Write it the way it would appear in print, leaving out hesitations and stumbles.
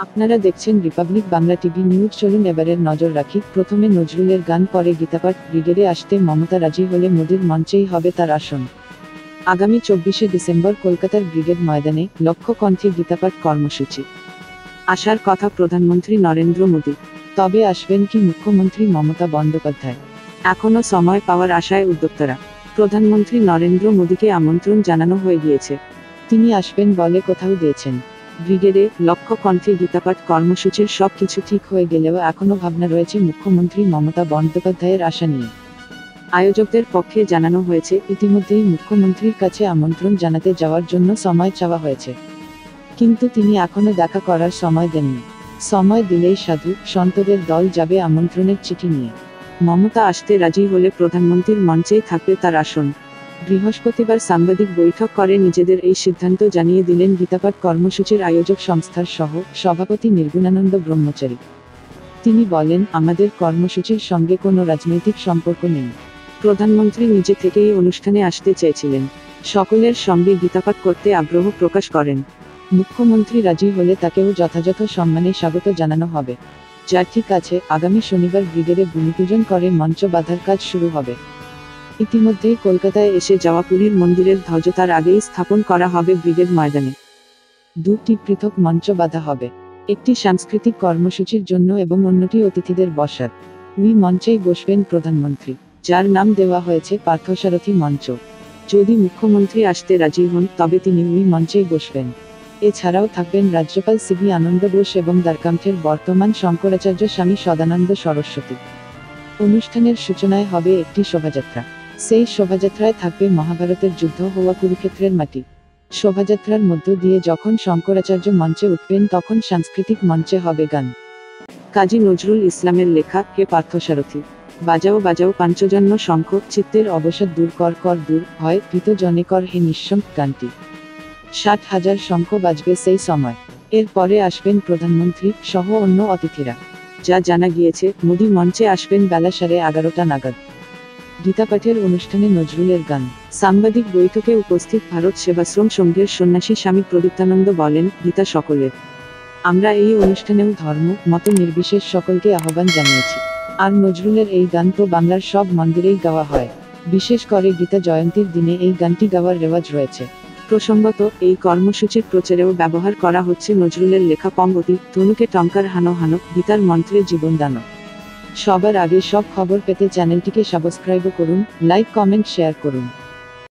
আপনারা দেখছেন Republic Bangla TV news. চলুন এবারের নজর রাখি। প্রথমে নজরুলের গান, পরে গীতাপাঠ। ব্রিগেডে আসতে মমতা রাজি হলে মোদির মঞ্চেই হবে তার আসন। আগামী 24শে ডিসেম্বর কলকাতার ব্রিগেড ময়দানে লক্ষ্য কণ্ঠে গীতাপাঠ কর্মসূচি। আসার কথা প্রধানমন্ত্রী নরেন্দ্র মোদী, তবে আসবেন কি মুখ্যমন্ত্রী মমতা বন্দ্যোপাধ্যায়? এখনো সময় পাওয়ার আশায় উদ্যোক্তারা। প্রধানমন্ত্রী নরেন্দ্র মোদীকে আমন্ত্রণ জানানো হয়ে গিয়েছে, তিনি আসবেন বলে কোথাও দিয়েছেন। ব্রিগেডে লক্ষ্য কণ্ঠে গীতাপাঠ কর্মসূচির সব কিছু ঠিক হয়ে গেলেও এখনও ভাবনা রয়েছে মুখ্যমন্ত্রী মমতা বন্দ্যোপাধ্যায়ের আসা নিয়ে। আয়োজকদের পক্ষে জানানো হয়েছে, ইতিমধ্যেই মুখ্যমন্ত্রীর কাছে আমন্ত্রণ জানাতে যাওয়ার জন্য সময় চাওয়া হয়েছে, কিন্তু তিনি এখনও দেখা করার সময় দেননি। সময় দিলেই সাধু সন্তদের দল যাবে আমন্ত্রণের চিঠি নিয়ে। মমতা আসতে রাজি হলে প্রধানমন্ত্রীর মঞ্চেই থাকবে তার আসন। বৃহস্পতিবার সাংবাদিক বৈঠক করে নিজেদের এই সিদ্ধান্ত জানিয়ে দিলেন গীতাপাঠ কর্মসূচির আয়োজক সংস্থার সহ সভাপতি নির্গুণানন্দ ব্রহ্মচারী। তিনি বলেন, আমাদের কর্মসূচির সঙ্গে কোনো রাজনৈতিক সম্পর্ক নেই। প্রধানমন্ত্রী নিজে থেকেই অনুষ্ঠানে আসতে চেয়েছিলেন, সকলের সঙ্গে গীতাপাঠ করতে আগ্রহ প্রকাশ করেন। মুখ্যমন্ত্রী রাজি হলে তাকেও যথাযথ সম্মানে স্বাগত জানানো হবে। যা ঠিক আছে, আগামী শনিবার ব্রিগেডে ভূমিপূজন করে মঞ্চ বাঁধার কাজ শুরু হবে। ইতিমধ্যেই কলকাতায় এসে যাওয়া পুরীর মন্দিরের ধ্বজ তার আগেই স্থাপন করা হবে ব্রিগেড ময়দানে। দুটি পৃথক মঞ্চ বাঁধা হবে, একটি সাংস্কৃতিক কর্মসূচির জন্য এবং অন্যটি অতিথিদের বসার। ওই মঞ্চেই বসবেন প্রধানমন্ত্রী, যার নাম দেওয়া হয়েছে পার্থসারথী মঞ্চ। যদি মুখ্যমন্ত্রী আসতে রাজি হন তবে তিনি ওই মঞ্চেই বসবেন। এছাড়াও থাকবেন রাজ্যপাল সিভি আনন্দ বোস এবং দ্বারকামঠের বর্তমান শঙ্করাচার্য স্বামী সদানন্দ সরস্বতী। অনুষ্ঠানের সূচনায় হবে একটি শোভাযাত্রা। সেই শোভাযাত্রায় থাকবে মহাভারতের যুদ্ধ হওয়া কুরুক্ষেত্রের মাটি। শোভাযাত্রার মধ্য দিয়ে যখন শঙ্করাচার্য মঞ্চে উঠবেন তখন সাংস্কৃতিক মঞ্চে হবে গান। কাজী নজরুল ইসলামের লেখা হে পার্থসারথী, বাজাও বাজাও পাঞ্চজন্য শঙ্খ, চিত্তের অবসাদ দূর কর কর দূর হয় ভীত জনে কর হে নিঃশঙ্ক গানটি। 60,000 শঙ্খ বাজবে সেই সময়। এরপরে আসবেন প্রধানমন্ত্রী সহ অন্য অতিথিরা। যা জানা গিয়েছে, মোদী মঞ্চে আসবেন বেলা 11:30 নাগাদ। গীতাপাঠের অনুষ্ঠানে নজরুলের গান। সাংবাদিক বৈঠকে উপস্থিত ভারত সেবাশ্রম সংঘের সন্ন্যাসী স্বামী প্রদীপ্তানন্দ বলেন, গীতা সকলের। আমরা এই অনুষ্ঠানেও ধর্ম মত নির্বিশেষ সকলকে আহ্বান জানিয়েছি। আর নজরুলের এই গান তো বাংলার সব মন্দিরেই গাওয়া হয়, বিশেষ করে গীতা জয়ন্তীর দিনে এই গানটি গাওয়ার রেওয়াজ রয়েছে। প্রসঙ্গত, এই কর্মসূচির প্রচারেও ব্যবহার করা হচ্ছে নজরুলের লেখা পঙ্গতি, ধনুকে টঙ্কার হানো হানো, গীতার মন্ত্রে জীবন দানো। সবার আগে সব খবর পেতে চ্যানেলটিকে সাবস্ক্রাইব করুন, লাইক কমেন্ট শেয়ার করুন।